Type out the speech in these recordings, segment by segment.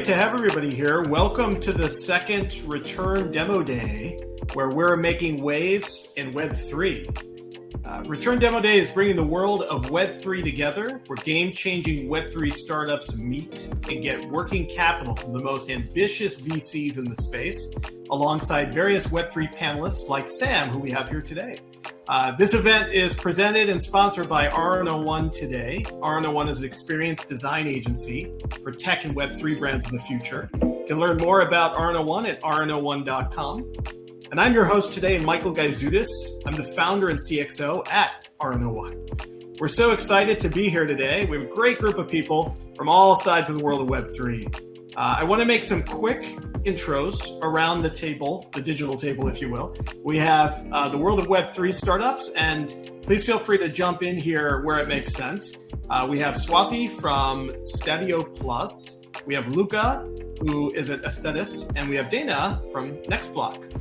great to have everybody here. Welcome to the second RETRN Demo Day, where we're making waves in Web3. RETRN Demo Day is bringing the world of Web3 together, where game-changing Web3 startups meet and get working capital from the most ambitious VCs in the space, alongside various Web3 panelists like Sam, who we have here today. This event is presented and sponsored by RNO1 today. RNO1 is an experienced design agency for tech and Web3 brands of the future. You can learn more about RNO1 at rno1.com. And I'm your host today, Michael Gaizutis. I'm the founder and CXO at RNO1. We're so excited to be here today. We have a great group of people from all sides of the world of Web3. I want to make some quick intros around the table, the digital table, if you will. We have the world of Web3 startups, and please feel free to jump in here where it makes sense. We have Swati from StadioPlus. We have Luca, who is at Aesthetes, and we have Dana from NexBloc.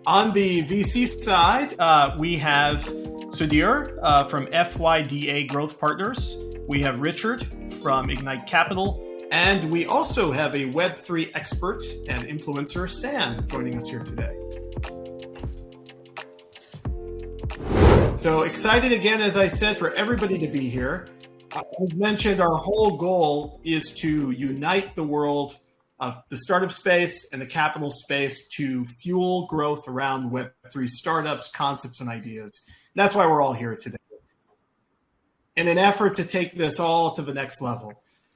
On the VC side, we have Sudhir from FYDA Growth Partners. We have Richard from Ignite Capital. And we also have a Web3 expert and influencer, Sam, joining us here today. So excited again, as I said, for everybody to be here. As mentioned, our whole goal is to unite the world of the startup space and the capital space to fuel growth around Web3 startups, concepts, and ideas. And that's why we're all here today, in an effort to take this all to the next level.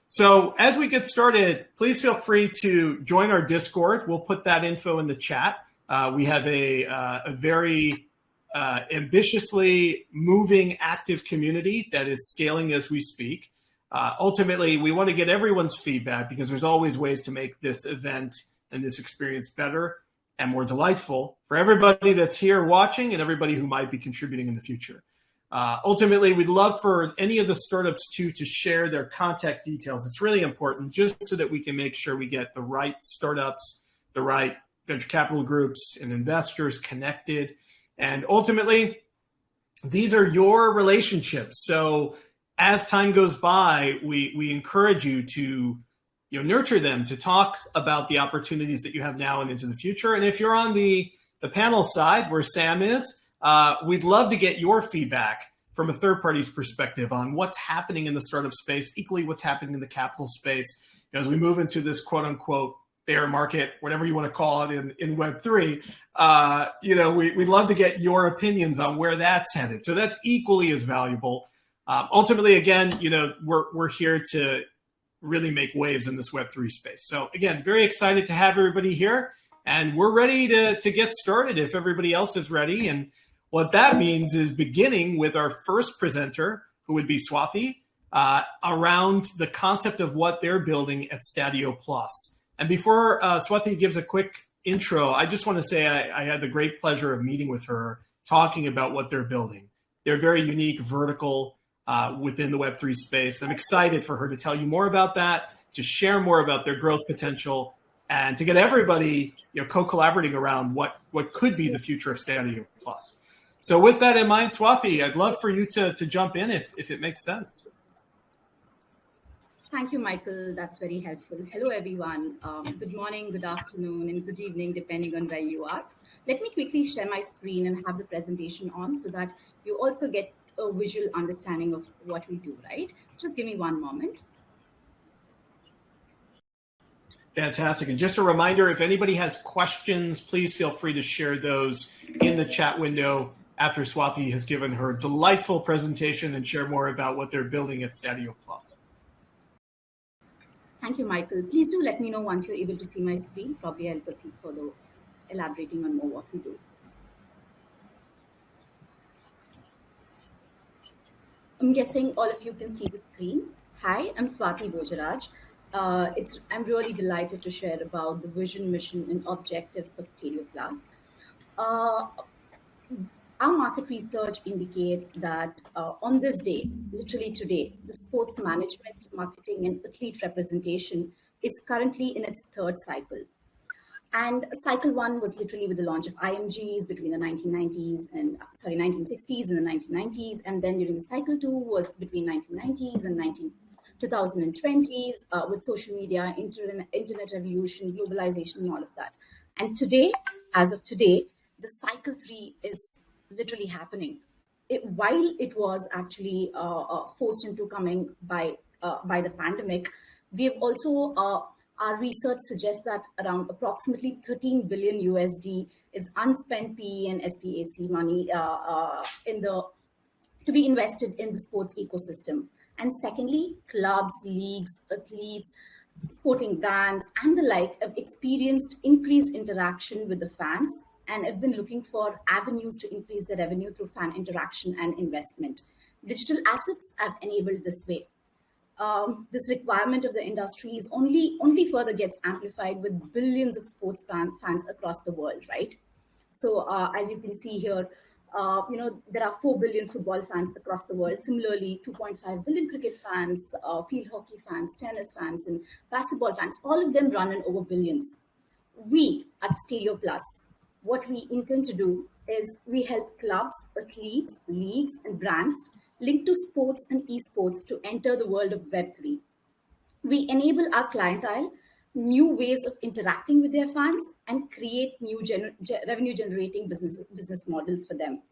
So as we get started, please feel free to join our Discord. We'll put that info in the chat. We have a very ambitiously moving, active community that is scaling as we speak. Ultimately, we want to get everyone's feedback because there's always ways to make this event and this experience better and more delightful for everybody that's here watching and everybody who might be contributing in the future. Ultimately, we'd love for any of the startups to share their contact details. It's really important just so that we can make sure we get the right startups, the right venture capital groups and investors connected. And ultimately, these are your relationships. So as time goes by, we encourage you to nurture them, to talk about the opportunities that you have now and into the future. And if you're on the panel side where Sam is, we'd love to get your feedback from a third party's perspective on what's happening in the startup space, equally what's happening in the capital space. As we move into this quote unquote bear market, whatever you want to call it in Web3, we'd love to get your opinions on where that's headed. So that's equally as valuable. Ultimately, again, we're here to really make waves in this Web3 space. So again, very excited to have everybody here, and we're ready to get started if everybody else is ready. And what that means is beginning with our first presenter, who would be Swati, around the concept of what they're building at StadioPlus. And before Swati gives a quick intro, I just want to say I had the great pleasure of meeting with her, talking about what they're building. They're very unique, vertical within the Web3 space. I'm excited for her to tell you more about that, to share more about their growth potential, and to get everybody co-collaborating around what could be the future of StadioPlus. So with that in mind, Swati, I'd love for you to jump in if it makes sense. Thank you, Michael. That's very helpful. Hello, everyone. Good morning, good afternoon, and good evening, depending on where you are. Let me quickly share my screen and have the presentation on so that you also get a visual understanding of what we do, right? Just give me one moment. Fantastic. And just a reminder, if anybody has questions, please feel free to share those in the chat window after Swati has given her delightful presentation and share more about what they're building at StadioPlus. Thank you, Michael. Please do let me know once you're able to see my screen. Probably I'll proceed further elaborating on more what we do. I'm guessing all of you can see the screen. Hi, I'm Swati Bhojaraj. I'm really delighted to share about the vision, mission, and objectives of StadioPlus. Our market research indicates that on this day, literally today, the sports management, marketing, and athlete representation is currently in its third cycle. And cycle one was literally with the launch of IMGs between the 1960s and the 1990s. And then during the cycle two was between 1990s and 2020s with social media, internet revolution, globalization, and all of that. And today, as of today, the cycle 3 is literally happening. While it was actually forced into coming by the pandemic, we have also our research suggests that around approximately 13 billion USD is unspent PE and SPAC money in the to be invested in the sports ecosystem. And secondly, clubs, leagues, athletes, sporting brands, and the like have experienced increased interaction with the fans and have been looking for avenues to increase their revenue through fan interaction and investment. Digital assets have enabled this way. This requirement of the industry is only further gets amplified with billions of sports fans across the world, right? So as you can see here, there are 4 billion football fans across the world. Similarly, 2.5 billion cricket fans, field hockey fans, tennis fans, and basketball fans. All of them run in over billions. We at StadioPlus, what we intend to do is we help clubs, athletes, leagues, and brands linked to sports and esports to enter the world of Web3. We enable our clientele new ways of interacting with their fans and create new revenue generating business models for them.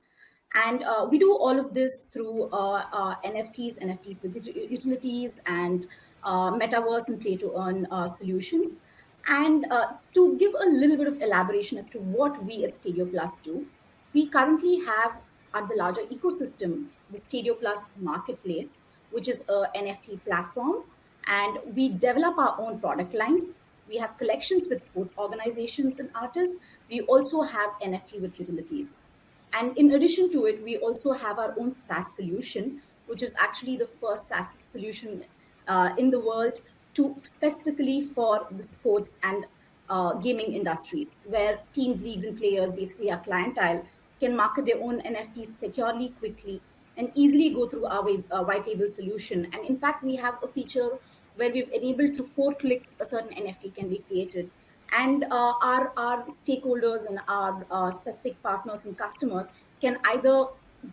And we do all of this through NFTs with utilities, and Metaverse and play to earn solutions. And to give a little bit of elaboration as to what we at StadioPlus do, we currently have at the larger ecosystem the StadioPlus marketplace, which is a NFT platform, and we develop our own product lines. We have collections with sports organizations and artists. We also have NFT with utilities. And in addition to it, we also have our own SaaS solution, which is actually the first SaaS solution in the world to specifically for the sports and gaming industries, where teams, leagues, and players, basically our clientele, can market their own NFTs securely, quickly, and easily go through our white label solution. And in fact, we have a feature where we've enabled through 4 clicks a certain NFT can be created. And our stakeholders and our specific partners and customers can either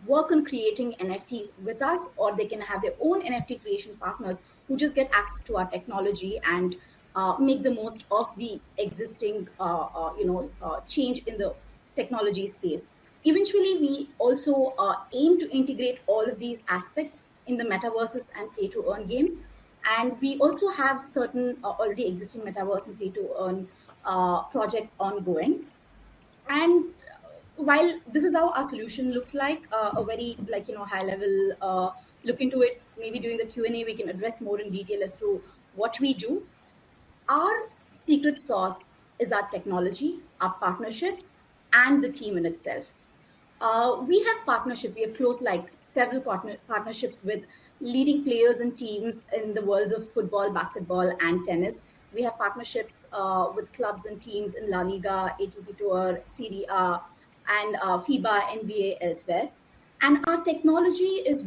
work on creating NFTs with us, or they can have their own NFT creation partners who just get access to our technology and make the most of the existing change in the technology space. Eventually, we also aim to integrate all of these aspects in the metaverses and play to earn games. And we also have certain already existing metaverse and play to earn projects ongoing. And while this is how our solution looks like, a very high level look into it, maybe during the Q&A we can address more in detail as to what we do. Our secret sauce is our technology, our partnerships, and the team in itself. We have partnership. We have closed several partnerships with leading players and teams in the worlds of football, basketball, and tennis. We have partnerships with clubs and teams in La Liga, ATP Tour, Serie A, and FIBA, NBA, elsewhere. And our technology is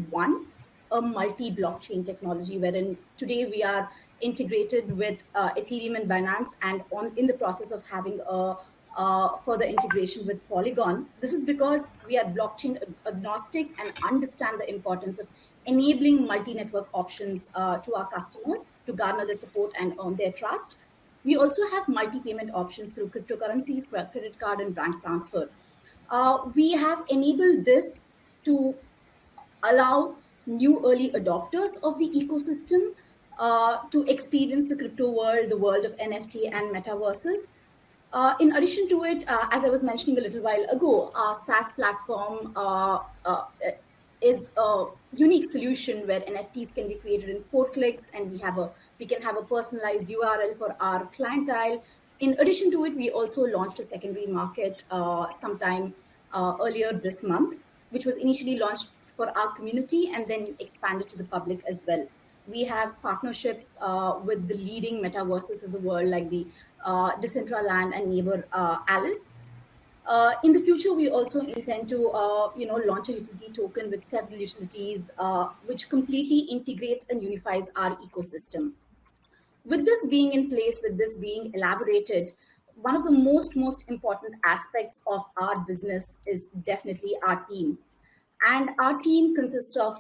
a multi-blockchain technology, wherein today we are integrated with Ethereum and Binance, and in the process of having a further integration with Polygon. This is because we are blockchain agnostic and understand the importance of enabling multi-network options to our customers to garner their support and earn their trust. We also have multi-payment options through cryptocurrencies, credit card, and bank transfer. We have enabled this to allow new early adopters of the ecosystem to experience the crypto world, the world of NFT and metaverses. In addition to it, as I was mentioning a little while ago, our SaaS platform is a unique solution where NFTs can be created in 4 clicks, and we can have a personalized URL for our clientele. In addition to it, we also launched a secondary market sometime earlier this month, which was initially launched for our community and then expanded to the public as well. We have partnerships with the leading metaverses of the world, like the Decentralized and neighbor Alice. In the future, we also intend to launch a utility token with several utilities, which completely integrates and unifies our ecosystem. With this being in place, with this being elaborated, one of the most important aspects of our business is definitely our team. And our team consists of,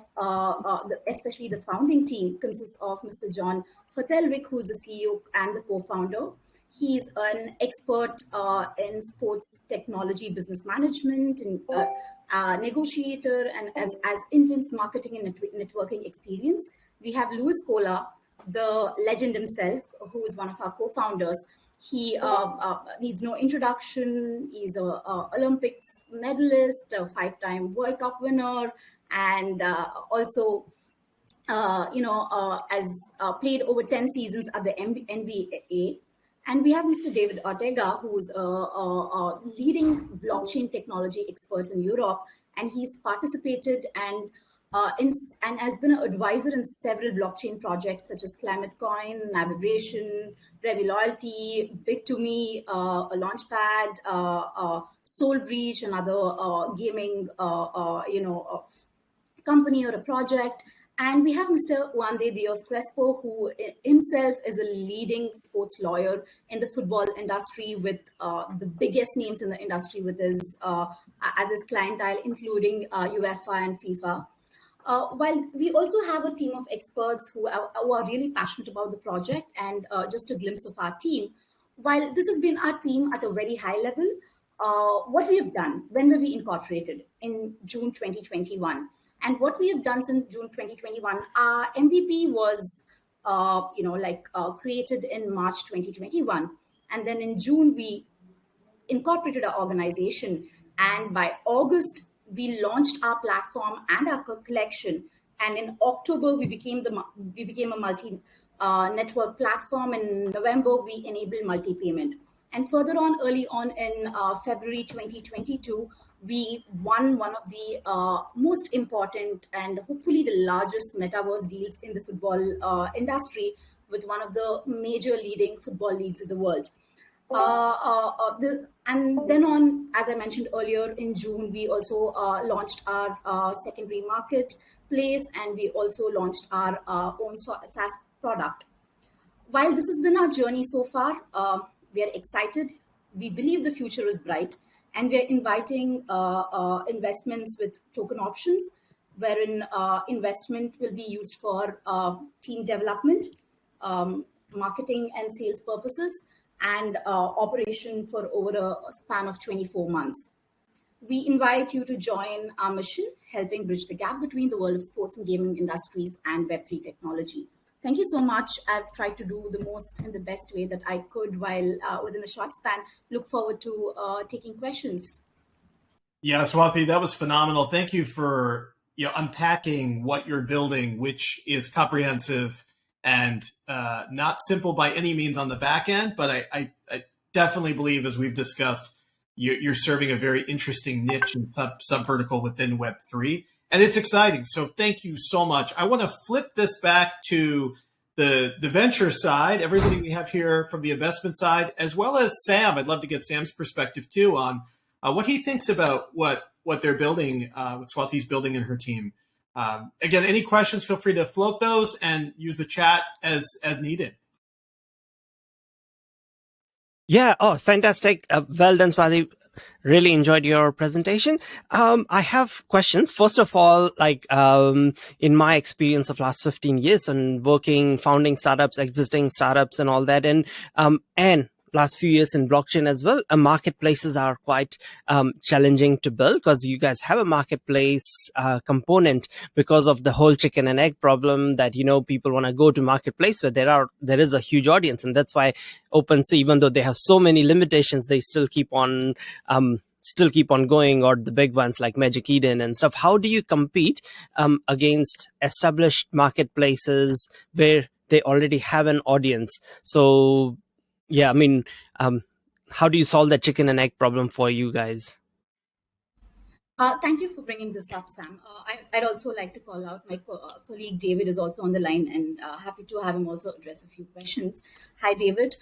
especially the founding team, consists of Mr. John Fatelwick, who's the CEO and the co-founder. He's an expert in sports technology, business management, and negotiator, and as intense marketing and networking experience. We have Louis Cola, the legend himself, who is one of our co-founders. He needs no introduction. He's a Olympics medalist, a 5-time World Cup winner, and also, has played over 10 seasons at the NBA. And we have Mr. David Ortega, who's a leading blockchain technology expert in Europe, and he's participated and has been an advisor in several blockchain projects such as Climate Coin, Navigation, Revi Loyalty, Bit2Me, a Launchpad, Soul Breach, another gaming, company or a project. And we have Mr. Juan de Dios Crespo, who himself is a leading sports lawyer in the football industry, with the biggest names in the industry with his as his clientele, including UEFA and FIFA. While we also have a team of experts who are really passionate about the project. And just a glimpse of our team, while this has been our team at a very high level, what we have done, when were we incorporated? In June 2021. And what we have done since June 2021, our MVP was, created in March 2021. And then in June, we incorporated our organization. And by August, we launched our platform and our collection. And in October, we became a multi-network platform. In November, we enabled multi-payment. And further on, early on in February 2022, we won one of the most important and hopefully the largest Metaverse deals in the football industry with one of the major leading football leagues in the world. And then on, as I mentioned earlier, in June, we also launched our secondary marketplace, and we also launched our own SaaS product. While this has been our journey so far, we are excited. We believe the future is bright, and we are inviting investments with token options, wherein investment will be used for team development, marketing and sales purposes, and operation for over a span of 24 months. We invite you to join our mission, helping bridge the gap between the world of sports and gaming industries and Web3 technology. Thank you so much. I've tried to do the most and the best way that I could while within a short span. Look forward to taking questions. Yeah, Swati, that was phenomenal. Thank you for unpacking what you're building, which is comprehensive and not simple by any means on the back end. But I definitely believe, as we've discussed, you're serving a very interesting niche and sub-vertical within Web3. And it's exciting. So thank you so much. I want to flip this back to the venture side, everybody we have here from the investment side, as well as Sam. I'd love to get Sam's perspective too on what he thinks about what they're building, what Swati's building in her team. Again, any questions, feel free to float those and use the chat as needed. Yeah. Oh, fantastic. Well done, Swati. Really enjoyed your presentation. I have questions. First of all, in my experience of last 15 years and working, founding startups, existing startups and all that, and last few years in blockchain as well, marketplaces are quite challenging to build, because you guys have a marketplace component because of the whole chicken and egg problem that, people want to go to marketplace where there is a huge audience. And that's why OpenSea, even though they have so many limitations, they still keep on going, or the big ones like Magic Eden and stuff. How do you compete against established marketplaces where they already have an audience? So yeah, I mean, how do you solve that chicken and egg problem for you guys? Thank you for bringing this up, Sam. I'd also like to call out my colleague David is also on the line, and happy to have him also address a few questions. Hi, David.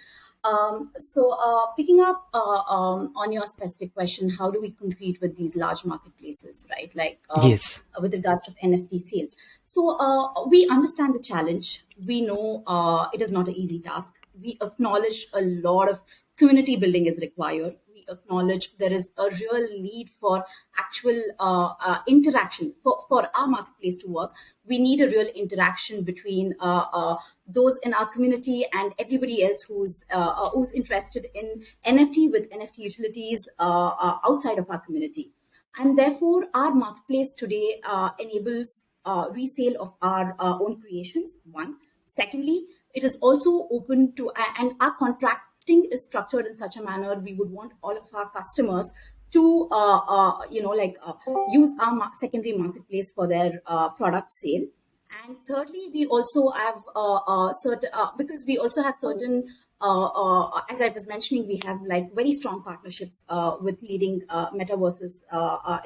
Picking up on your specific question, how do we compete with these large marketplaces, right? Yes. With regards to NFT sales. So we understand the challenge. We know it is not an easy task. We acknowledge a lot of community building is required. we acknowledge there is a real need for actual interaction for our marketplace to work. We need a real interaction between those in our community and everybody else who's interested in NFT with NFT utilities outside of our community. And therefore, our marketplace today enables resale of our own creations, one. Secondly, it is also open to, and our contracting is structured in such a manner we would want all of our customers to, use our secondary marketplace for their product sale. And thirdly, we also have certain, because we also have certain, as I was mentioning, we have like very strong partnerships with leading metaverses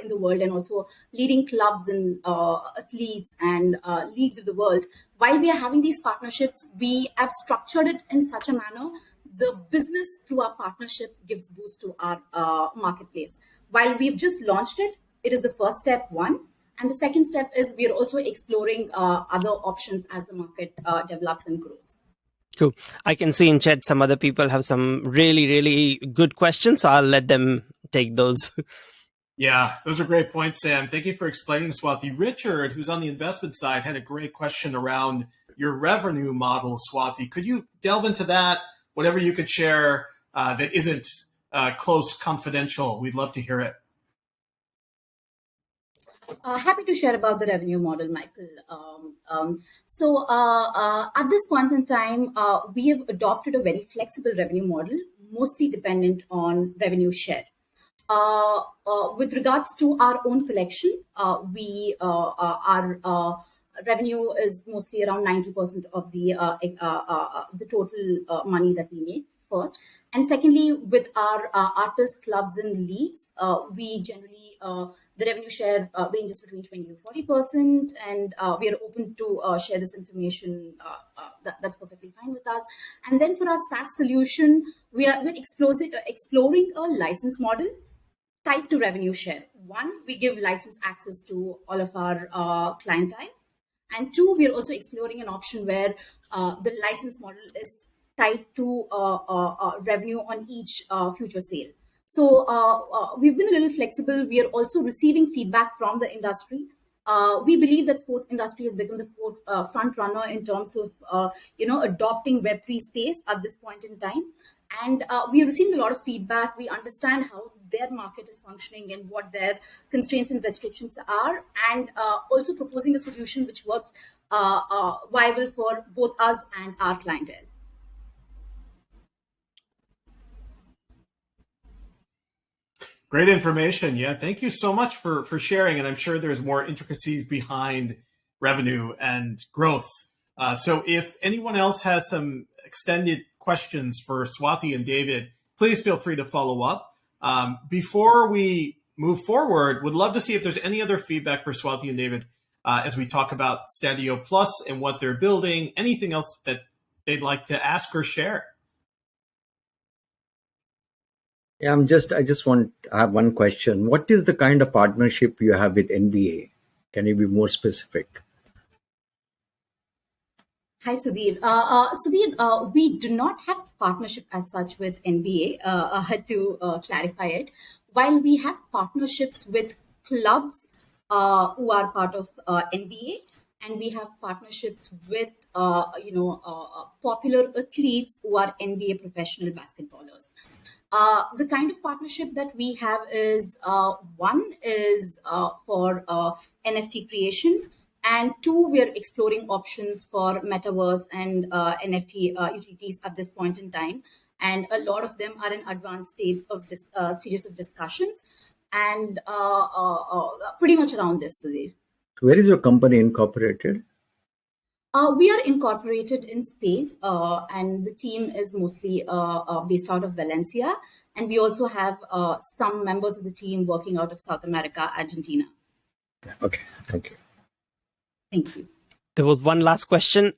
in the world, and also leading clubs and athletes and leagues of the world. While we are having these partnerships, we have structured it in such a manner the business through our partnership gives boost to our marketplace. While we've just launched it, it is the first step, one. And the second step is we are also exploring other options as the market develops and grows. Cool. I can see in chat some other people have some really, really good questions, so I'll let them take those. Yeah, those are great points, Sam. Thank you for explaining, Swati. Richard, who's on the investment side, had a great question around your revenue model, Swati. Could you delve into that? Whatever you could share that isn't close confidential, we'd love to hear it. Happy to share about the revenue model, Michael. So at this point in time, we have adopted a very flexible revenue model, mostly dependent on revenue share. With regards to our own collection, our revenue is mostly around 90% of the total money that we make first. And secondly, with our artists, clubs, and leagues, we generally, the revenue share ranges between 20 to 40%, and we are open to share this information. That's perfectly fine with us. And then for our SaaS solution, we're exploring a license model tied to revenue share. One, we give license access to all of our clientele. And two, we are also exploring an option where the license model is tied to revenue on each future sale. So we've been a little flexible. We are also receiving feedback from the industry. We believe that sports industry has become the front runner in terms of adopting Web3 space at this point in time. And we are receiving a lot of feedback. We understand how their market is functioning and what their constraints and restrictions are, and also proposing a solution which works viable for both us and our clientele. Great information. Yeah, thank you so much for sharing. And I'm sure there's more intricacies behind revenue and growth. So if anyone else has some extended questions for Swati and David, please feel free to follow up. Before we move forward, would love to see if there's any other feedback for Swati and David as we talk about StadioPlus and what they're building, anything else that they'd like to ask or share. Yeah, I have one question. What is the kind of partnership you have with NBA? Can you be more specific? Hi, Sudhir. Sudhir, we do not have partnership as such with NBA, to clarify it. While we have partnerships with clubs who are part of NBA, and we have partnerships with popular athletes who are NBA professional basketballers. The kind of partnership that we have is one is for NFT creation, and two, we are exploring options for Metaverse and NFT utilities at this point in time. And a lot of them are in advanced stages of discussions, and pretty much around this, Sudhir. Where is your company incorporated? We are incorporated in Spain, and the team is mostly based out of Valencia. And we also have some members of the team working out of South America, Argentina. Okay, thank you. Thank you. There was one last question.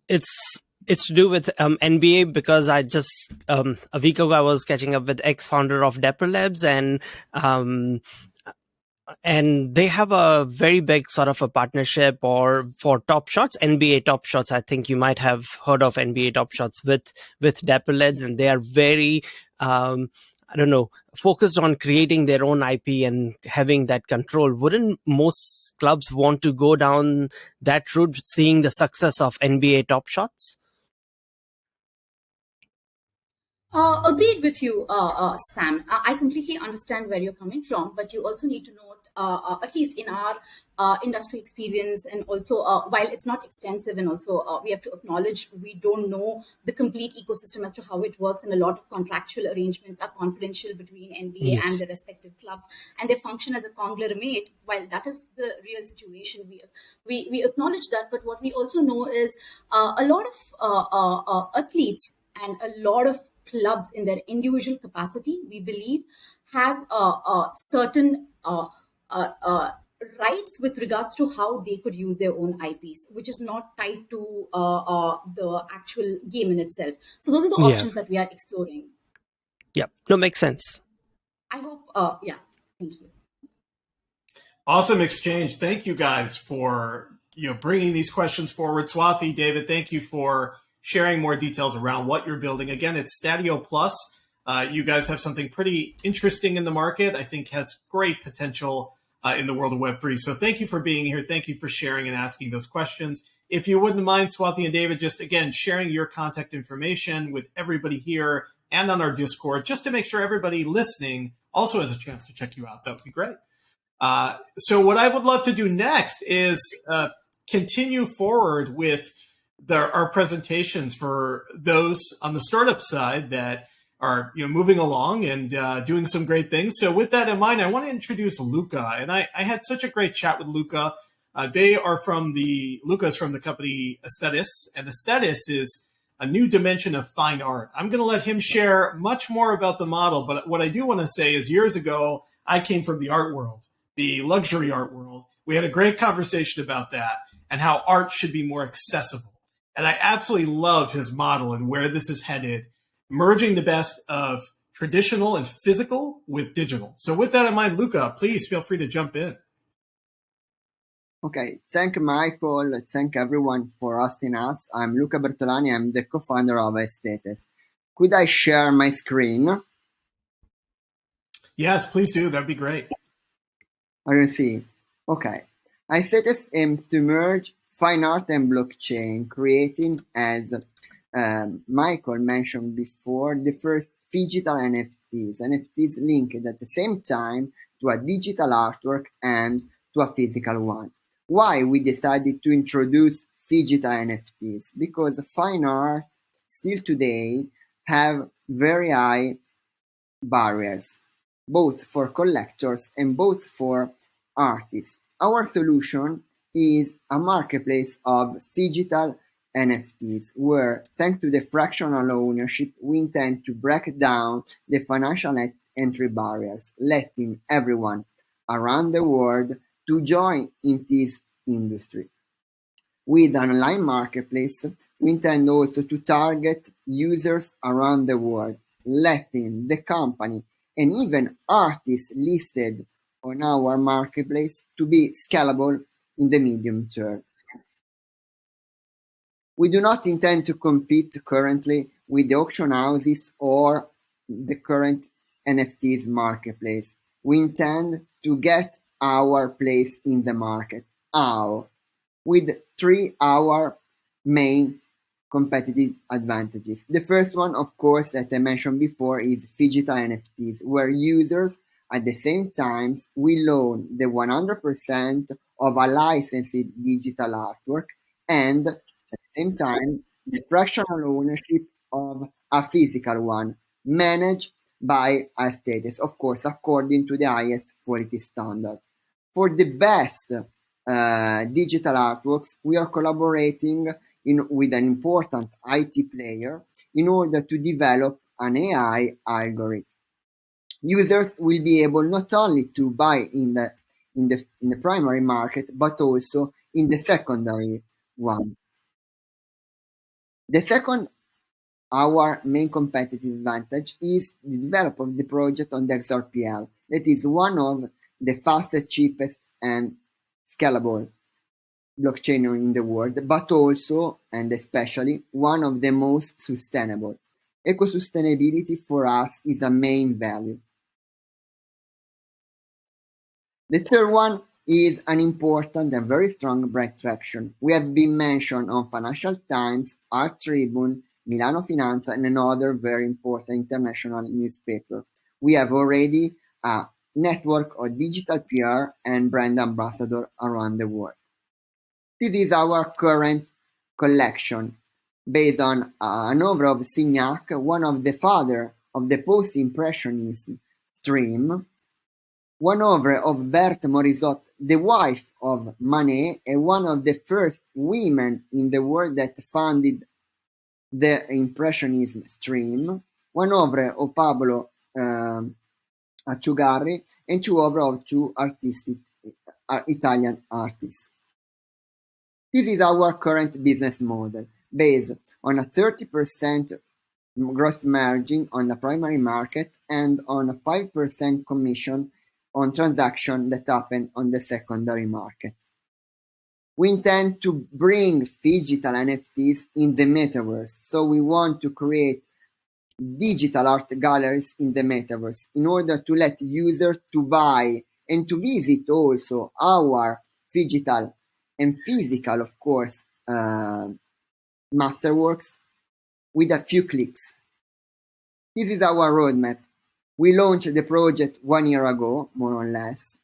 It's to do with NBA, because I just a week ago I was catching up with ex-founder of Dapper Labs, and they have a very big sort of a partnership or for Top Shots, NBA Top Shots. I think you might have heard of NBA Top Shots with Dapper Labs, and they are very I don't know, focused on creating their own IP and having that control, wouldn't most clubs want to go down that route, seeing the success of NBA Top Shots? Agreed with you, Sam. I completely understand where you're coming from, but you also need to note, at least in our industry experience, and also while it's not extensive, and also we have to acknowledge we don't know the complete ecosystem as to how it works, and a lot of contractual arrangements are confidential between NBA and Yes. the respective club, and they function as a conglomerate. While that is the real situation, we acknowledge that, but what we also know is a lot of athletes and a lot of clubs in their individual capacity, we believe, have certain rights with regards to how they could use their own IPs, which is not tied to the actual game in itself. So those are the Yeah. options that we are exploring. Yeah. No, makes sense. I hope, yeah, thank you. Awesome exchange. Thank you guys for bringing these questions forward. Swati, David, thank you for sharing more details around what you're building. Again, it's StadioPlus. You guys have something pretty interesting in the market. I think has great potential in the world of Web3. So thank you for being here. Thank you for sharing and asking those questions. If you wouldn't mind, Swati and David, just again sharing your contact information with everybody here and on our Discord, just to make sure everybody listening also has a chance to check you out. That would be great. So what I would love to do next is continue forward with our presentations for those on the startup side that are moving along and doing some great things. So with that in mind, I want to introduce Luca. And I had such a great chat with Luca. Luca's from the company Aesthetes, and Aesthetes is a new dimension of fine art. I'm going to let him share much more about the model, but what I do want to say is years ago, I came from the art world, the luxury art world. We had a great conversation about that and how art should be more accessible. And I absolutely love his model and where this is headed, merging the best of traditional and physical with digital. So with that in mind, Luca, please feel free to jump in. Okay, thank Michael, thank everyone for hosting us. I'm Luca Bertolani, I'm the co-founder of Aesthetes. Could I share my screen? Yes, please do. That'd be great. I don't see. Okay. Aesthetes aims to merge fine art and blockchain, creating, as Michael mentioned before, the first Phygital NFTs. NFTs linked at the same time to a digital artwork and to a physical one. Why we decided to introduce Phygital NFTs? Because fine art still today have very high barriers, both for collectors and both for artists. Our solution is a marketplace of Phygital NFTs, where, thanks to the fractional ownership, we intend to break down the financial entry barriers, letting everyone around the world to join in this industry. With an online marketplace, we intend also to target users around the world, letting the company and even artists listed on our marketplace to be scalable in the medium term. We do not intend to compete currently with the auction houses or the current NFTs marketplace. We intend to get our place in the market. How? With our main competitive advantages. The first one, of course, that I mentioned before is Phygital NFTs, where users at the same time will own the 100% of a licensed digital artwork and at the same time the fractional ownership of a physical one managed by Aesthetes, of course, according to the highest quality standard. For the best digital artworks, we are collaborating with an important IT player in order to develop an AI algorithm. Users will be able not only to buy in the primary market, but also in the secondary one. The second, our main competitive advantage is the development of the project on the XRPL. That is one of the fastest, cheapest, and scalable blockchain in the world, but also and especially one of the most sustainable. Eco-sustainability for us is a main value. The third one is an important and very strong brand traction. We have been mentioned on Financial Times, Art Tribune, Milano Finanza, and another very important international newspaper. We have already a network of digital PR and brand ambassador around the world. This is our current collection, based on an over of Signac, one of the father of the post-impressionism stream, one over of Berthe Morisot, the wife of Manet, and one of the first women in the world that founded the impressionism stream, one over of Pablo Acciugarri, and two over of two Italian artists. This is our current business model, based on a 30% gross margin on the primary market and on a 5% commission on transactions that happen on the secondary market. We intend to bring Phygital NFTs in the Metaverse, so we want to create digital art galleries in the Metaverse in order to let users to buy and to visit also our Phygital and physical, of course, masterworks with a few clicks. This is our roadmap. We launched the project 1 year ago, more or less.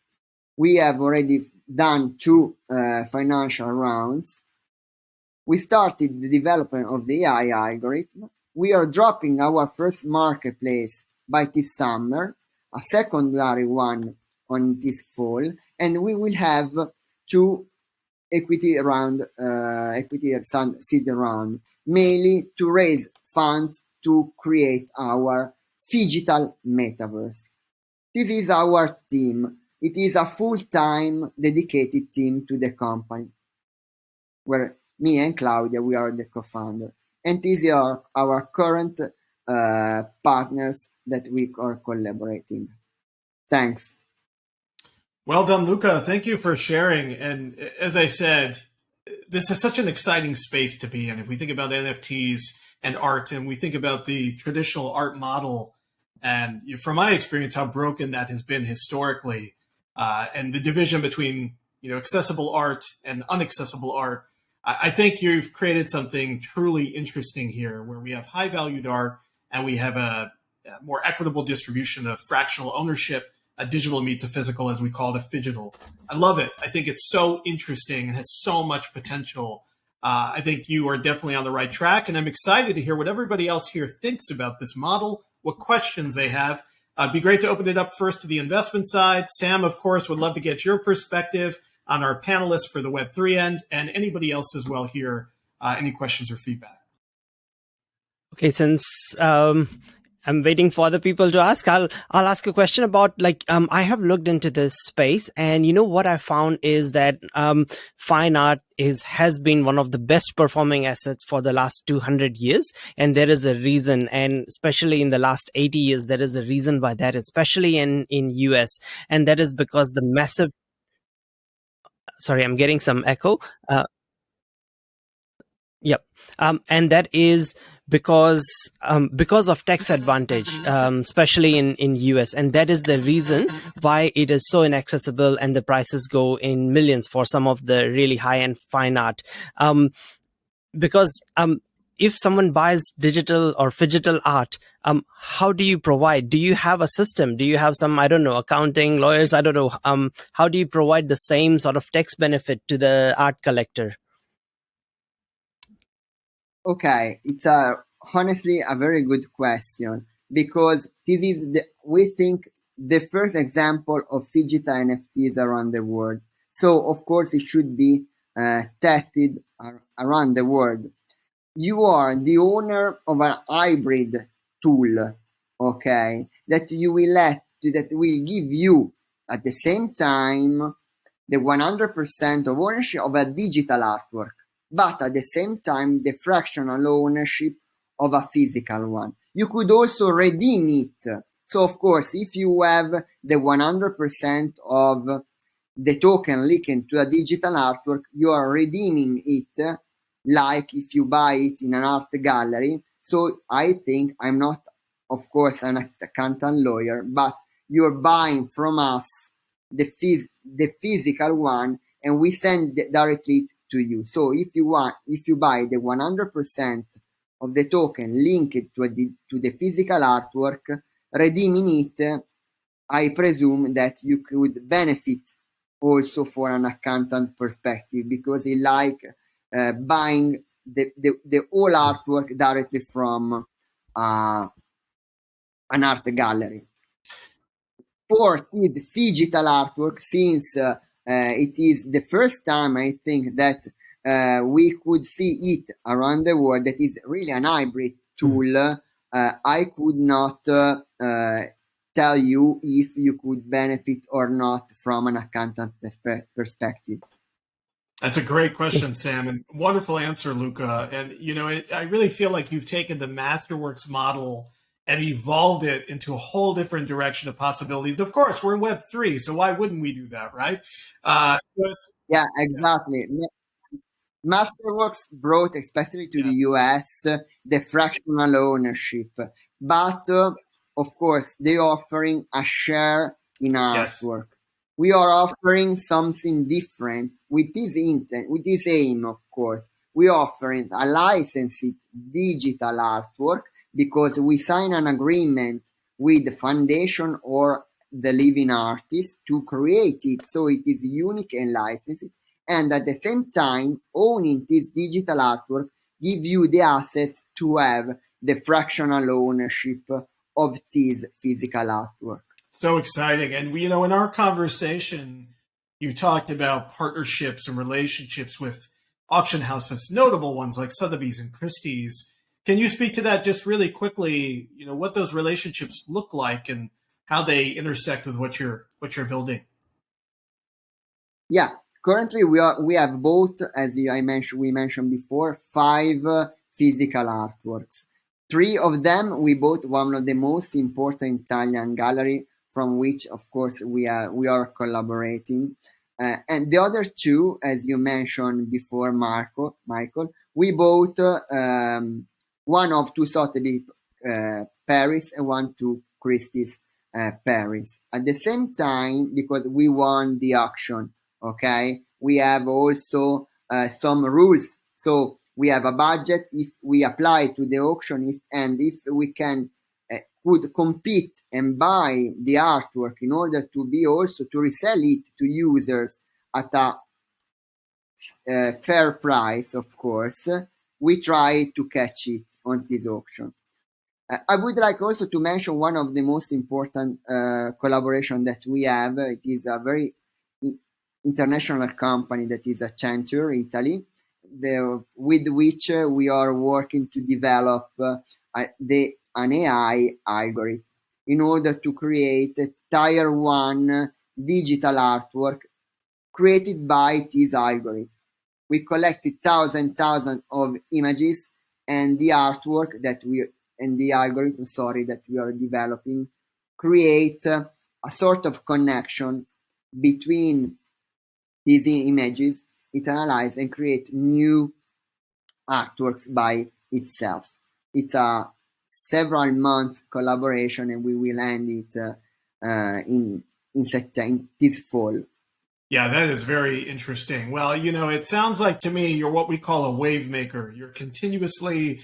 We have already done 2 financial rounds. We started the development of the AI algorithm. We are dropping our first marketplace by this summer, a secondary one on this fall, and we will have 2 equity seed round, mainly to raise funds to create our Phygital Metaverse. This is our team. It is a full-time dedicated team to the company, where me and Claudia, we are the co-founder. And these are our current partners that we are collaborating. Thanks. Well done, Luca. Thank you for sharing. And as I said, this is such an exciting space to be in. If we think about NFTs and art, and we think about the traditional art model, and from my experience, how broken that has been historically, and the division between accessible art and inaccessible art, I think you've created something truly interesting here, where we have high-valued art and we have a more equitable distribution of fractional ownership. A digital meets a physical, as we call it, a Phygital. I love it. I think it's so interesting and has so much potential. I think you are definitely on the right track, and I'm excited to hear what everybody else here thinks about this model, what questions they have. It'd be great to open it up first to the investment side. Sam, of course, would love to get your perspective on our panelists for the Web3 end, and anybody else as well here. Any questions or feedback? Okay, since I'm waiting for other people to ask, I'll ask a question about, I have looked into this space, and what I found is that fine art has been one of the best performing assets for the last 200 years, and there is a reason, and especially in the last 80 years, there is a reason why that, especially in US, and that is because the massive. Sorry, I'm getting some echo. Yep, and that is because of tax advantage, especially in US, and that is the reason why it is so inaccessible and the prices go in millions for some of the really high-end fine art. Because if someone buys digital or Phygital art, how do you provide? Do you have a system? Do you have some, I don't know, accounting, lawyers? I don't know. How do you provide the same sort of tax benefit to the art collector? Okay, it's honestly a very good question, because this is we think the first example of Phygital NFTs around the world. So of course it should be tested around the world. You are the owner of a hybrid tool, okay, that will give you at the same time the 100% of ownership of a digital artwork, but at the same time the fractional ownership of a physical one. You could also redeem it. So of course, if you have the 100% of the token linked to a digital artwork, you are redeeming it like if you buy it in an art gallery. So I think I'm not, of course, an accountant lawyer, but you're buying from us the physical one, and we send directly to you. So if you buy the 100% of the token linked to the physical artwork, redeeming it, I presume that you could benefit also for an accountant perspective, because he like buying the whole artwork directly from an art gallery. For his Phygital artwork, since it is the first time I think that we could see it around the world, that is really an hybrid tool. I could not tell you if you could benefit or not from an accountant perspective. That's a great question, Sam, and wonderful answer, Luca. And I really feel like you've taken the Masterworks model and evolved it into a whole different direction of possibilities. Of course, we're in Web3, so why wouldn't we do that, right? Yeah, exactly. Yeah. Masterworks brought, especially to the US, the fractional ownership, but of course, they're offering a share in artwork. We are offering something different with this intent, with this aim, of course. We are offering a licensed digital artwork because we sign an agreement with the foundation or the living artist to create it so it is unique and licensed. And at the same time, owning this digital artwork give you the access to have the fractional ownership of this physical artwork. So exciting. And in our conversation, you talked about partnerships and relationships with auction houses, notable ones like Sotheby's and Christie's. Can you speak to that just really quickly, what those relationships look like and how they intersect with what you're building? Yeah. Currently, we have both, as we mentioned before, 5 physical artworks. 3 of them we bought one of the most important Italian gallery, from which, of course, we are collaborating. And the other 2, as you mentioned before, Michael, we bought one of 2 Sotheby's Paris and one to Christie's Paris. At the same time, because we won the auction. Okay, we have also some rules. So we have a budget if we apply to the auction, if we could compete and buy the artwork in order to be also to resell it to users at a fair price, of course, we try to catch it on this auction. I would like also to mention one of the most important collaboration that we have. It is a very international company that is Accenture, Italy, with which we are working to develop an AI algorithm in order to create a tier 1 digital artwork created by this algorithm. We collected thousands of images, and the artwork that the algorithm, that we are developing, create a sort of connection between these images. It analyzes and create new artworks by itself. It's a several months collaboration, and we will end it in this fall. Yeah, that is very interesting. Well, it sounds like to me you're what we call a wave maker. You're continuously,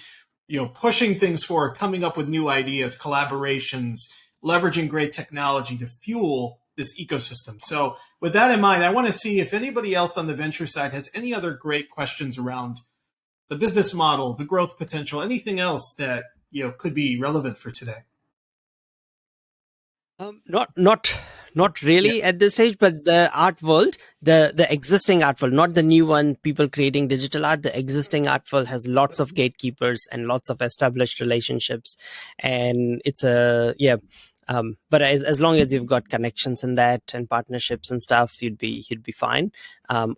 pushing things forward, coming up with new ideas, collaborations, leveraging great technology to fuel this ecosystem. So with that in mind, I want to see if anybody else on the venture side has any other great questions around the business model, the growth potential, anything else that could be relevant for today. Not really at this stage, but the art world, the existing art world, not the new one, people creating digital art, the existing art world has lots of gatekeepers and lots of established relationships. And it's but as long as you've got connections in that and partnerships and stuff, you'd be fine.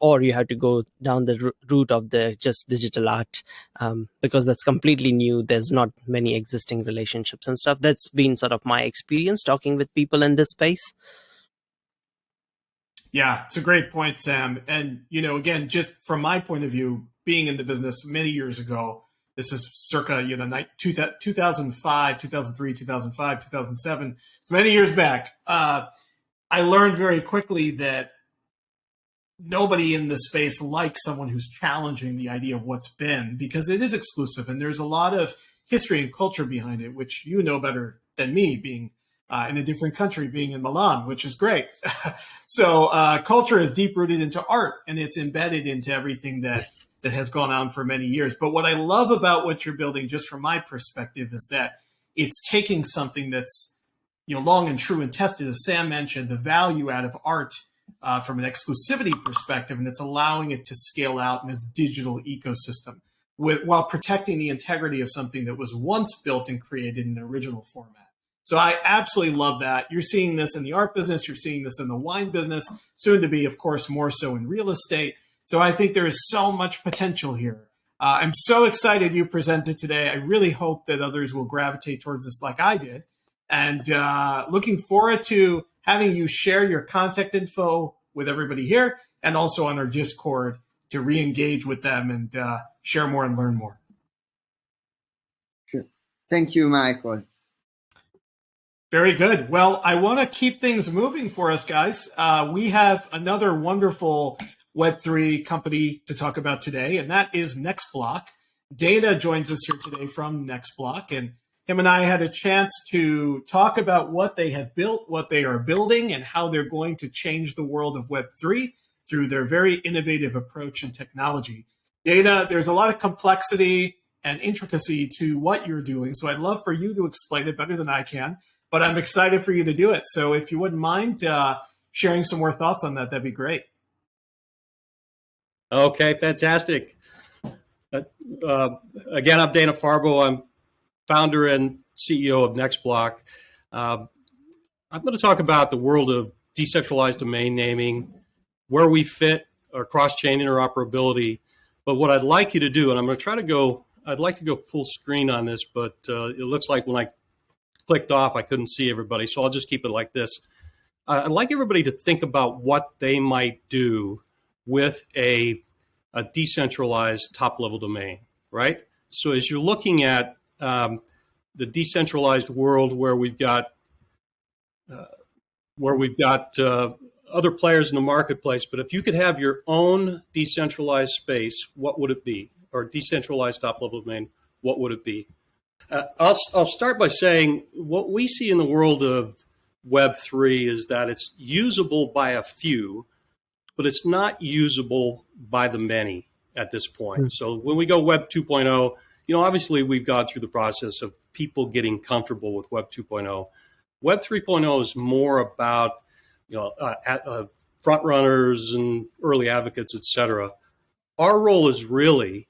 Or you have to go down the route of the just digital art, because that's completely new. There's not many existing relationships and stuff. That's been sort of my experience talking with people in this space. Yeah, it's a great point, Sam. And, again, just from my point of view, being in the business many years ago, This is circa 2005, 2003, 2005, 2007. It's many years back. I learned very quickly that nobody in this space likes someone who's challenging the idea of what's been, because it is exclusive and there's a lot of history and culture behind it, which you know better than me, being in a different country, being in Milan, which is great. So culture is deep rooted into art, and it's embedded into everything that has gone on for many years. But what I love about what you're building, just from my perspective, is that it's taking something that's long and true and tested, as Sam mentioned, the value out of art from an exclusivity perspective, and it's allowing it to scale out in this digital ecosystem while protecting the integrity of something that was once built and created in an original format. So I absolutely love that. You're seeing this in the art business. You're seeing this in the wine business, soon to be, of course, more so in real estate. So I think there is so much potential here. I'm so excited you presented today. I really hope that others will gravitate towards this like I did. And looking forward to having you share your contact info with everybody here and also on our Discord to re-engage with them and share more and learn more. Sure. Thank you, Michael. Very good. Well, I want to keep things moving for us, guys. We have another wonderful Web3 company to talk about today, and that is NexBloc. Data joins us here today from NexBloc, and him and I had a chance to talk about what they have built, what they are building, and how they're going to change the world of Web3 through their very innovative approach and technology. Data, there's a lot of complexity and intricacy to what you're doing, so I'd love for you to explain it better than I can, but I'm excited for you to do it. So if you wouldn't mind sharing some more thoughts on that, that'd be great. Okay, fantastic. Again, I'm Dana Farbo. I'm founder and CEO of NexBloc. I'm going to talk about the world of decentralized domain naming, where we fit our cross-chain interoperability. But what I'd like you to do, and I'm going to try to go, I'd like to go full screen on this, but it looks like when I clicked off, I couldn't see everybody. So I'll just keep it like this. I'd like everybody to think about what they might do with a decentralized top-level domain, right? So as you're looking at the decentralized world where we've got other players in the marketplace, but if you could have your own decentralized space, what would it be? Or decentralized top-level domain, what would it be? I'll start by saying what we see in the world of Web3 is that it's usable by a few, but it's not usable by the many at this point. So when we go Web 2.0, obviously we've gone through the process of people getting comfortable with Web 2.0. Web 3.0 is more about, front runners and early advocates, et cetera. Our role is really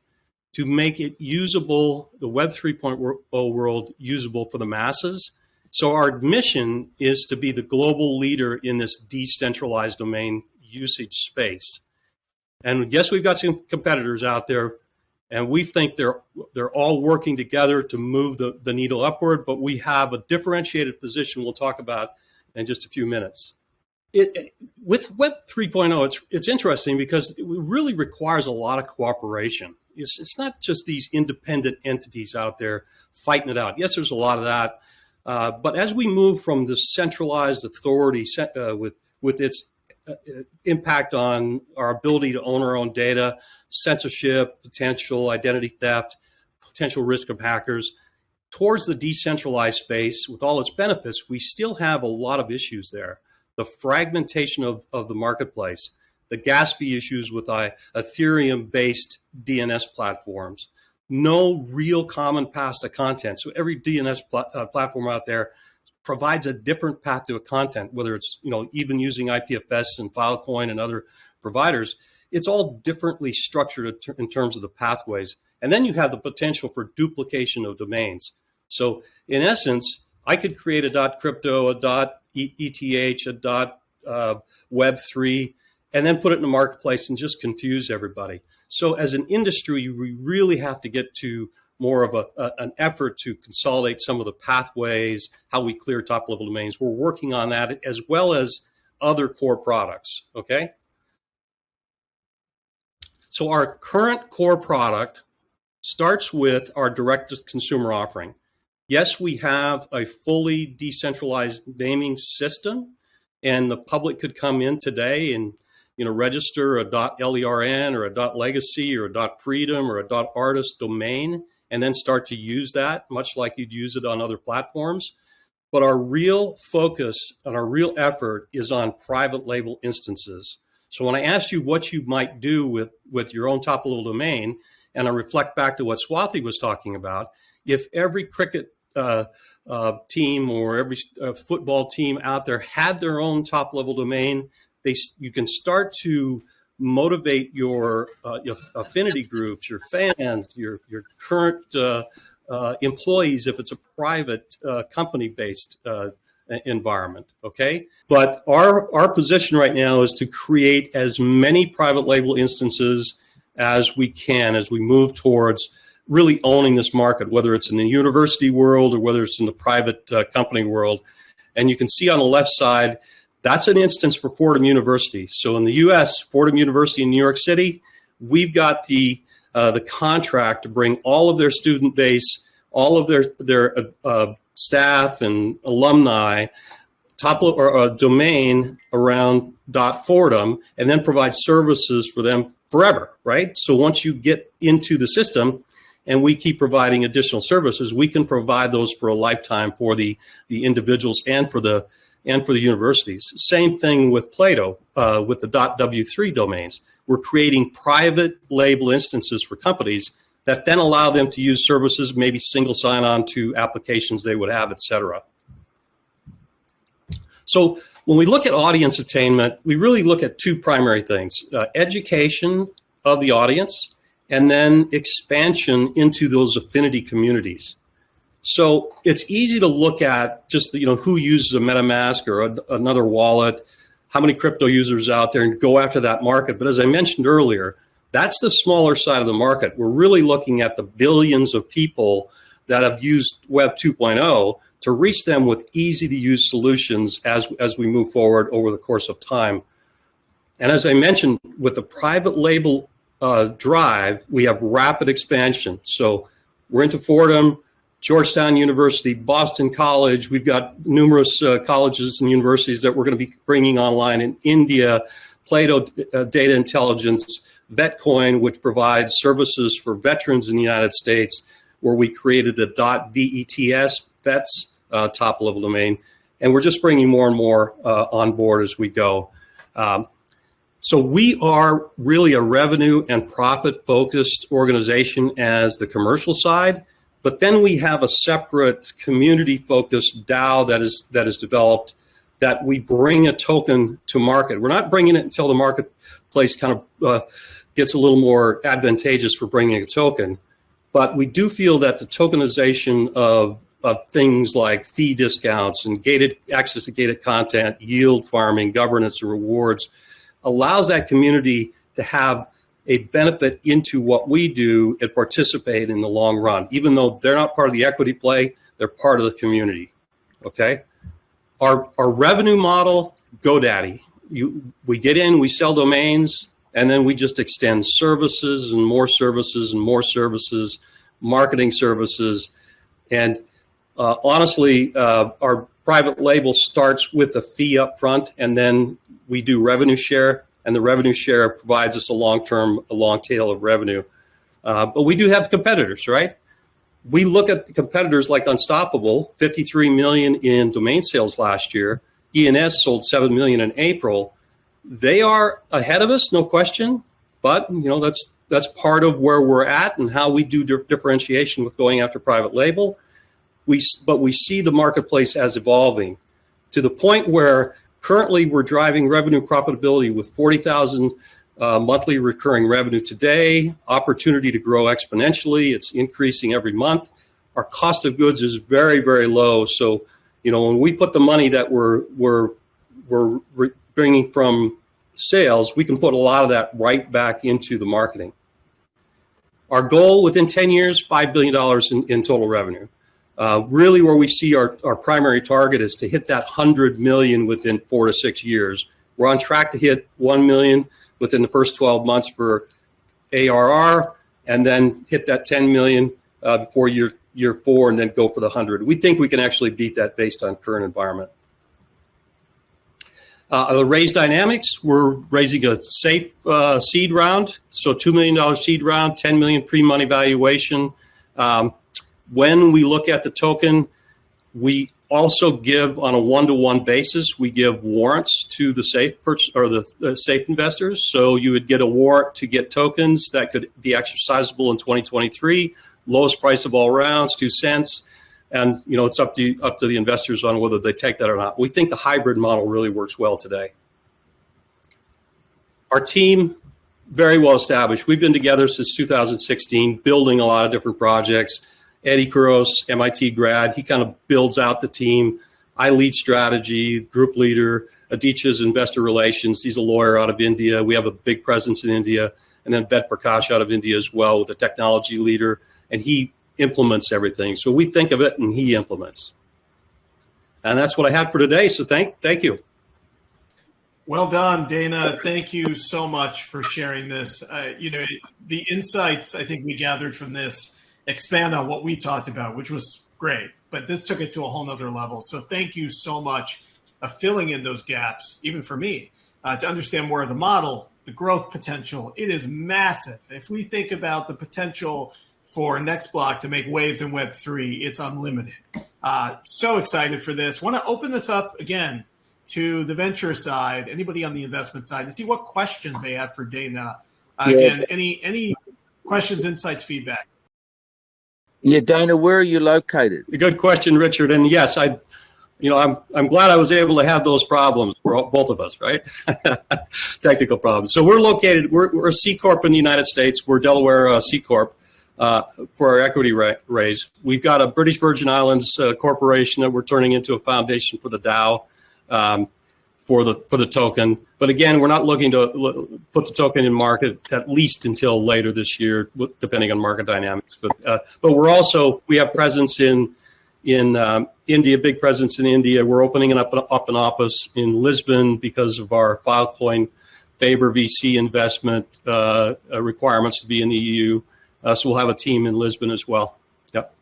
to make it usable, the Web 3.0 world usable for the masses. So our mission is to be the global leader in this decentralized domain usage space. And yes, we've got some competitors out there, and we think they're all working together to move the needle upward, but we have a differentiated position we'll talk about in just a few minutes. With Web 3.0, it's interesting because it really requires a lot of cooperation. It's not just these independent entities out there fighting it out. Yes, there's a lot of that. But as we move from the centralized authority with its impact on our ability to own our own data, censorship, potential identity theft, potential risk of hackers, towards the decentralized space with all its benefits, we still have a lot of issues there. The fragmentation of the marketplace, the gas fee issues with Ethereum-based DNS platforms, no real common path to content. So every DNS platform out there provides a different path to a content, whether it's even using IPFS and Filecoin and other providers. It's all differently structured in terms of the pathways. And then you have the potential for duplication of domains. So in essence, I could create a .crypto, a .eth, a .web3, and then put it in the marketplace and just confuse everybody. So as an industry, we really have to get to more of an effort to consolidate some of the pathways, how we clear top-level domains. We're working on that as well as other core products, okay? So our current core product starts with our direct-to-consumer offering. Yes, we have a fully decentralized naming system, and the public could come in today and register a .lern or a .legacy or a .freedom or a .artist domain, and then start to use that, much like you'd use it on other platforms. But our real focus and our real effort is on private label instances. So when I asked you what you might do with your own top-level domain, and I reflect back to what Swati was talking about, if every cricket team or every football team out there had their own top-level domain, you can start to motivate your affinity groups, your fans, your current employees, if it's a private company-based environment, okay? But our position right now is to create as many private label instances as we can as we move towards really owning this market, whether it's in the university world or whether it's in the private company world. And you can see on the left side, that's an instance for Fordham University. So in the U.S., Fordham University in New York City, we've got the contract to bring all of their student base, all of their staff and alumni, or a domain around .fordham, and then provide services for them forever, right? So once you get into the system and we keep providing additional services, we can provide those for a lifetime for the individuals and for the universities. Same thing with Plato, with the .w3 domains. We're creating private label instances for companies that then allow them to use services, maybe single sign-on to applications they would have, et cetera. So when we look at audience attainment, we really look at two primary things: education of the audience, and then expansion into those affinity communities. So it's easy to look at just who uses a MetaMask or another wallet, how many crypto users out there, and go after that market. But as I mentioned earlier, that's the smaller side of the market. We're really looking at the billions of people that have used Web 2.0 to reach them with easy to use solutions as we move forward over the course of time. And as I mentioned, with the private label drive, we have rapid expansion. So we're into Fordham, Georgetown University, Boston College. We've got numerous colleges and universities that we're going to be bringing online in India, Plato Data Intelligence, VetCoin, which provides services for veterans in the United States, where we created the .dets, vets top-level domain. And we're just bringing more and more on board as we go. So we are really a revenue and profit-focused organization as the commercial side. But then we have a separate community-focused DAO that is developed, that we bring a token to market. We're not bringing it until the marketplace kind of gets a little more advantageous for bringing a token. But we do feel that the tokenization of things like fee discounts and access to gated content, yield farming, governance, and rewards allows that community to have a benefit into what we do and participate in the long run. Even though they're not part of the equity play, they're part of the community, okay? Our revenue model, GoDaddy. We get in, we sell domains, and then we just extend services and more services and more services, marketing services. And honestly, our private label starts with a fee up front, and then we do revenue share. And the revenue share provides us a long tail of revenue. But we do have competitors, right? We look at competitors like Unstoppable, 53 million in domain sales last year. ENS sold 7 million in April. They are ahead of us, no question. But that's part of where we're at and how we do differentiation with going after private label. But we see the marketplace as evolving to the point where currently we're driving revenue profitability with 40,000 monthly recurring revenue today, opportunity to grow exponentially. It's increasing every month. Our cost of goods is very, very low. So, when we put the money that we're bringing from sales, we can put a lot of that right back into the marketing. Our goal within 10 years, $5 billion in total revenue. Really where we see our primary target is to hit that 100 million within 4 to 6 years. We're on track to hit 1 million within the first 12 months for ARR, and then hit that 10 million before year 4, and then go for the 100. We think we can actually beat that based on current environment. The raise dynamics, we're raising a safe seed round, so $2 million seed round, 10 million pre-money valuation. When we look at the token, we also give on a one-to-one basis. We give warrants to the safe the safe investors. So you would get a warrant to get tokens that could be exercisable in 2023. Lowest price of all rounds, 2 cents, and it's up to the investors on whether they take that or not. We think the hybrid model really works well today. Our team, very well established. We've been together since 2016, building a lot of different projects. Eddie Kuros, MIT grad, he kind of builds out the team. I lead strategy, group leader. Aditya's investor relations. He's a lawyer out of India. We have a big presence in India. And then Bet Prakash out of India as well, with a technology leader. And he implements everything. So we think of it and he implements. And that's what I have for today. So thank you. Well done, Dana. Thank you so much for sharing this. The insights I think we gathered from this expand on what we talked about, which was great, but this took it to a whole nother level. So thank you so much of filling in those gaps, even for me, to understand more of the model, the growth potential. It is massive. If we think about the potential for NexBloc to make waves in Web3, it's unlimited. So excited for this. Want to open this up again to the venture side, anybody on the investment side, to see what questions they have for Dana. Again, any questions, insights, feedback? Yeah, Dana, where are you located? A good question, Richard. And yes, I'm glad I was able to have those problems for both of us, right? Technical problems. So we're a C Corp in the United States. We're Delaware C Corp for our equity raise. We've got a British Virgin Islands corporation that we're turning into a foundation for the DAO. For the token, but again, we're not looking to put the token in market at least until later this year, depending on market dynamics. But we have presence in India, big presence in India. We're opening up an office in Lisbon because of our Filecoin Faber VC investment requirements to be in the EU. So we'll have a team in Lisbon as well. Yep.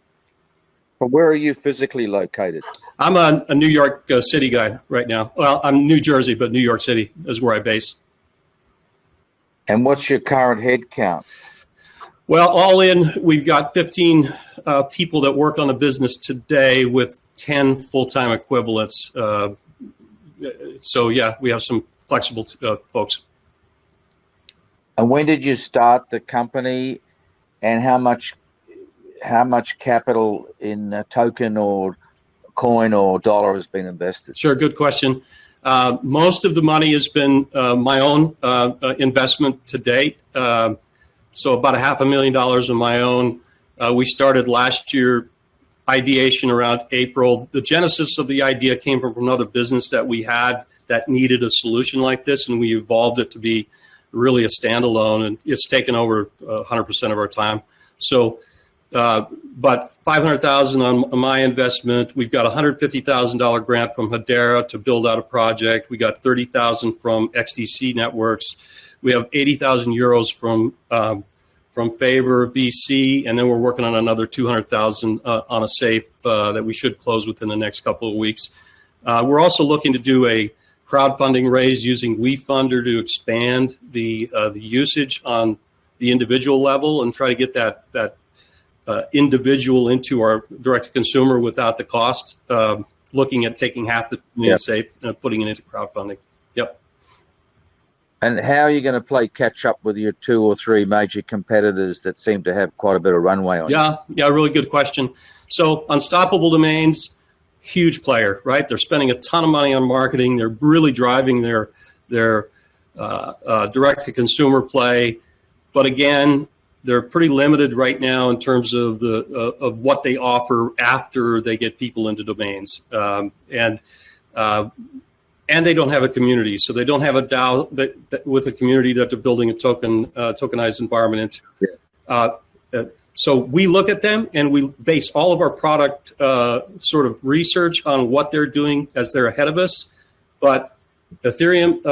But where are you physically located? I'm a New York City guy right now. Well, I'm New Jersey, but New York City is where I base. And what's your current head count? Well, all in, we've got 15 people that work on the business today with 10 full-time equivalents. So, yeah, we have some flexible folks. And when did you start the company, and how much capital in a token or coin or dollar has been invested? Sure, good question. Most of the money has been my own investment to date. So about $500,000 of my own. We started last year, ideation around April. The genesis of the idea came from another business that we had that needed a solution like this, and we evolved it to be really a standalone, and it's taken over 100% of our time. So, but $500,000 on my investment. We've got a $150,000 grant from Hedera to build out a project. We got $30,000 from XDC Networks. We have 80,000 euros from Faber VC, and then we're working on another 200,000 on a safe that we should close within the next couple of weeks. We're also looking to do a crowdfunding raise using WeFunder to expand the usage on the individual level and try to get that individual into our direct-to-consumer without the cost. Looking at taking half the safe and putting it into crowdfunding. Yep. And how are you going to play catch up with your 2 or 3 major competitors that seem to have quite a bit of runway on? Yeah, really good question. So Unstoppable Domains, huge player, right? They're spending a ton of money on marketing. They're really driving their direct-to-consumer play. But again, they're pretty limited right now in terms of of what they offer after they get people into domains. And they don't have a community, so they don't have a DAO that with a community that they're building a tokenized environment into. So we look at them and we base all of our product sort of research on what they're doing as they're ahead of us. But Ethereum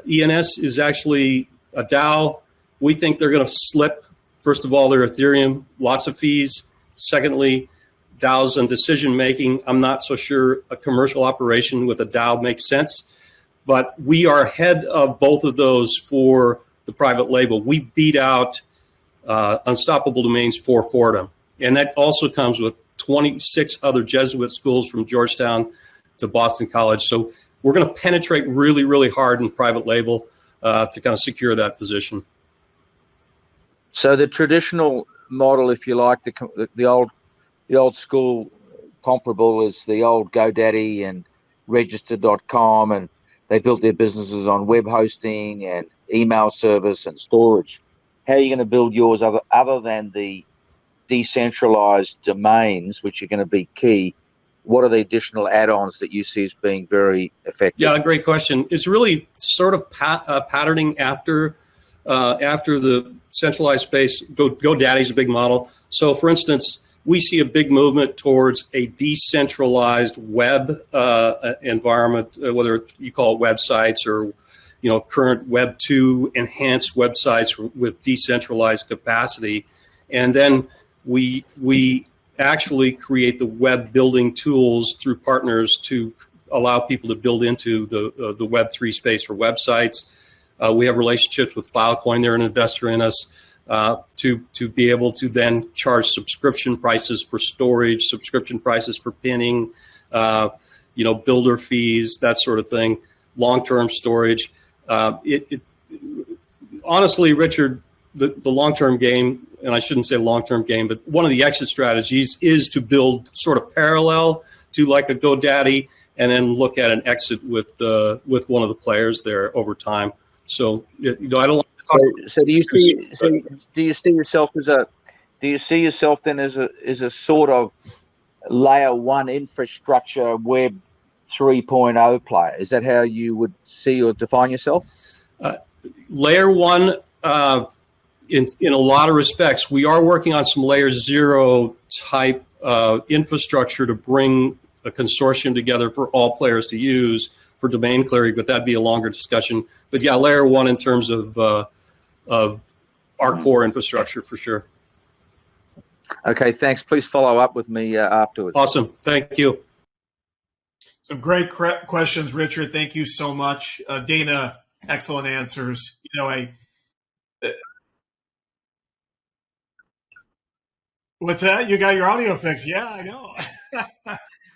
ENS is actually a DAO. We think they're going to slip First of all, they're Ethereum, lots of fees. Secondly, DAOs and decision making. I'm not so sure a commercial operation with a DAO makes sense, but we are ahead of both of those for the private label. We beat out Unstoppable Domains for Fordham, and that also comes with 26 other Jesuit schools from Georgetown to Boston College. So we're going to penetrate really, really hard in private label to kind of secure that position. So the traditional model, if you like, the old school comparable is the old GoDaddy and Register.com, and they built their businesses on web hosting and email service and storage. How are you going to build yours other than the decentralized domains, which are going to be key? What are the additional add-ons that you see as being very effective? Yeah, great question. It's really sort of patterning after the centralized space. GoDaddy's a big model. So, for instance, we see a big movement towards a decentralized web environment, whether you call it websites or current Web 2 enhanced websites with decentralized capacity, and then we actually create the web building tools through partners to allow people to build into the Web3 space for websites. We have relationships with Filecoin. They're an investor in us to be able to then charge subscription prices for storage, subscription prices for pinning, builder fees, that sort of thing, long-term storage. Honestly, Richard, the long-term game, and I shouldn't say long-term game, but one of the exit strategies is to build sort of parallel to like a GoDaddy, and then look at an exit with one of the players there over time. So I don't. So do you see yourself then as a sort of layer one infrastructure web 3.0 player? Is that how you would see or define yourself? Layer one, in a lot of respects, we are working on some layer zero type infrastructure to bring a consortium together for all players to use for domain clearing, but that'd be a longer discussion. But yeah, layer one in terms of our core infrastructure for sure. Okay, thanks. Please follow up with me afterwards. Awesome. Thank you. Some great questions, Richard. Thank you so much. Dana, excellent answers. What's that? You got your audio fixed? Yeah, I know.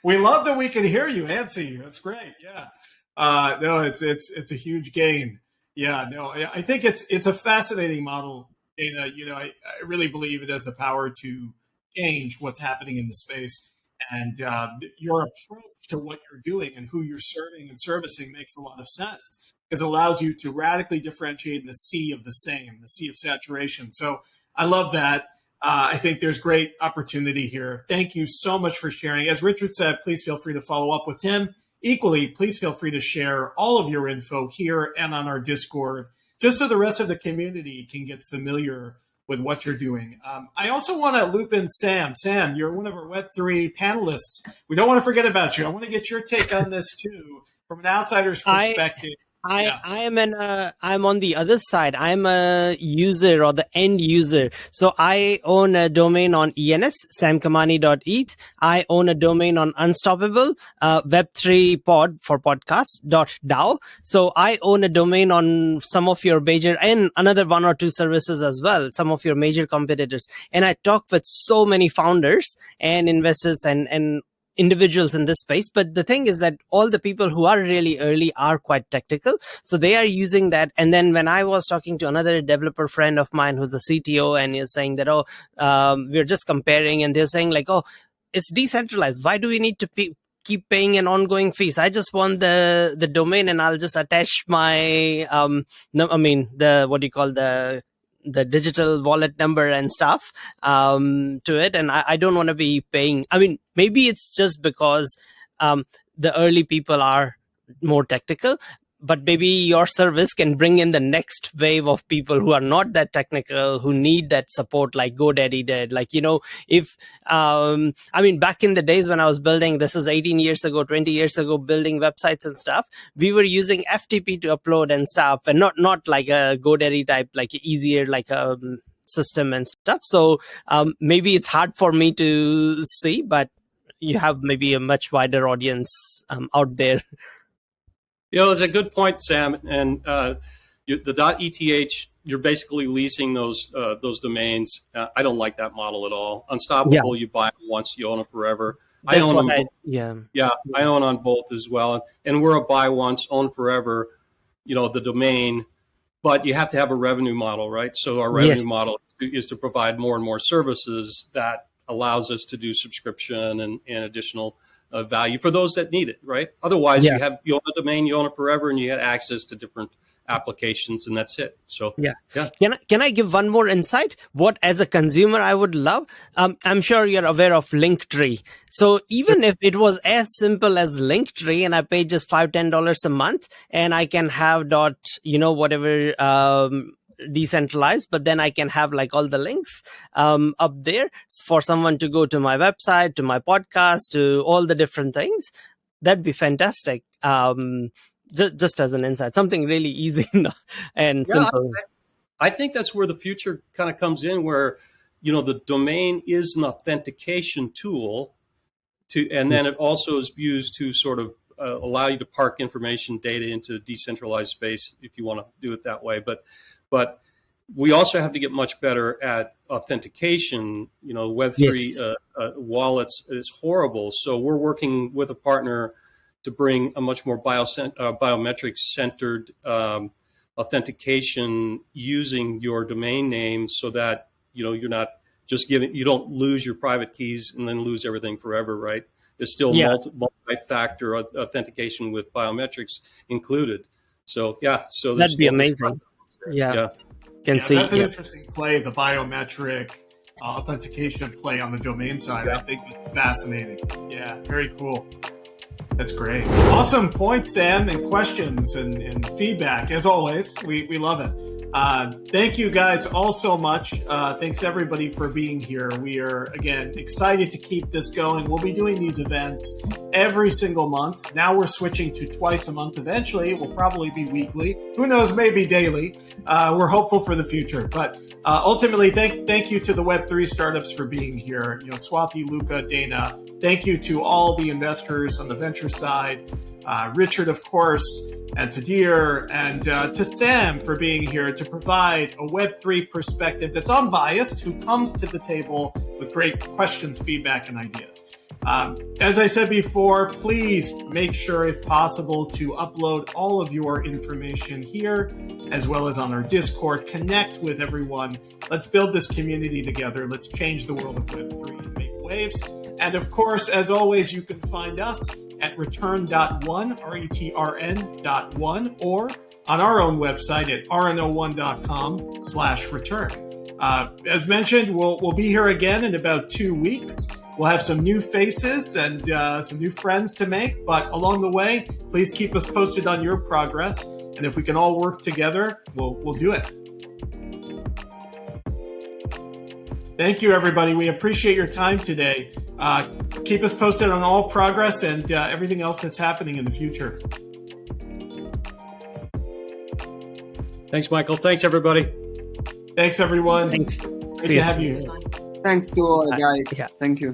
We love that we can hear you, Nancy. That's great. Yeah. No, it's a huge gain. Yeah. No, I think it's a fascinating model, Dana. I really believe it has the power to change what's happening in the space, and your approach to what you're doing and who you're serving and servicing makes a lot of sense, because it allows you to radically differentiate in the sea of the same, the sea of saturation. So I love that. I think there's great opportunity here. Thank you so much for sharing. As Richard said, please feel free to follow up with him. Equally, please feel free to share all of your info here and on our Discord, just so the rest of the community can get familiar with what you're doing. I also want to loop in Sam. Sam, you're one of our Web3 panelists. We don't want to forget about you. I want to get your take on this too, from an outsider's perspective. I'm on the other side. I'm a user or the end user. So I own a domain on ENS, samkamani.eth. I own a domain on Unstoppable, Web3 pod for podcast.dao. So I own a domain on some of your major and another one or two services as well, some of your major competitors. And I talk with so many founders and investors and individuals in this space. But the thing is that all the people who are really early are quite technical. So they are using that. And then when I was talking to another developer friend of mine who's a CTO, and he's saying that, we're just comparing, and they're saying like, it's decentralized. Why do we need to keep paying an ongoing fees? I just want the domain, and I'll just attach my, the digital wallet number and stuff to it, and I don't want to be paying. I mean, maybe it's just because the early people are more technical, but maybe your service can bring in the next wave of people who are not that technical, who need that support like GoDaddy did. Like, if, back in the days when I was building, this is 18 years ago, 20 years ago, building websites and stuff, we were using FTP to upload and stuff, and not like a GoDaddy type, like easier, like system and stuff. So maybe it's hard for me to see, but you have maybe a much wider audience out there. It's a good point, Sam. And the .eth, you're basically leasing those domains. I don't like that model at all. Unstoppable, you buy it once, you own it forever. I own them. I own on both as well. And we're a buy once, own forever, the domain. But you have to have a revenue model, right? So our revenue model is to provide more and more services that allows us to do subscription and additional value for those that need it, right? Otherwise, you own a domain, you own it forever, and you get access to different applications, and that's it. So Can I give one more insight? What, as a consumer, I would love? I'm sure you're aware of Linktree. So even if it was as simple as Linktree, and I pay just $5-10 a month, and I can have whatever decentralized, but then I can have like all the links up there for someone to go to my website, to my podcast, to all the different things. That'd be fantastic. Just as an insight, something really easy and simple. I think that's where the future kind of comes in, where the domain is an authentication tool and then it also is used to sort of allow you to park information data into decentralized space if you want to do it that way. But we also have to get much better at authentication. Web3 wallets is horrible. So we're working with a partner to bring a much more biometric-centered authentication using your domain name, so that you're not just you don't lose your private keys and then lose everything forever, right? There's still multi-factor authentication with biometrics included. So that'd be amazing. That's an interesting play, the biometric authentication play on the domain side. I think it's fascinating. Yeah, very cool. That's great. Awesome points, Sam, and questions and feedback. As always, we love it. Thank you guys all so much. Thanks everybody for being here. We are, again, excited to keep this going. We'll be doing these events every single month. Now we're switching to twice a month. Eventually, it will probably be weekly. Who knows, maybe daily. We're hopeful for the future. But ultimately, thank you to the Web3 startups for being here. Swati, Luca, Dana. Thank you to all the investors on the venture side. Richard, of course, and Sadir, and to Sam for being here to provide a Web3 perspective that's unbiased, who comes to the table with great questions, feedback, and ideas. As I said before, please make sure, if possible, to upload all of your information here, as well as on our Discord. Connect with everyone. Let's build this community together. Let's change the world of Web3 and make waves. And of course, as always, you can find us at RETRN.1, RETRN.1, or on our own website at RNO1.com/return. As mentioned, we'll be here again in about 2 weeks. We'll have some new faces and some new friends to make, but along the way, please keep us posted on your progress. And if we can all work together, we'll do it. Thank you, everybody. We appreciate your time today. Keep us posted on all progress and everything else that's happening in the future. Thanks, Michael. Thanks, everybody. Thanks, everyone. Thanks. Great to have you. Thanks to all, guys. Thank you.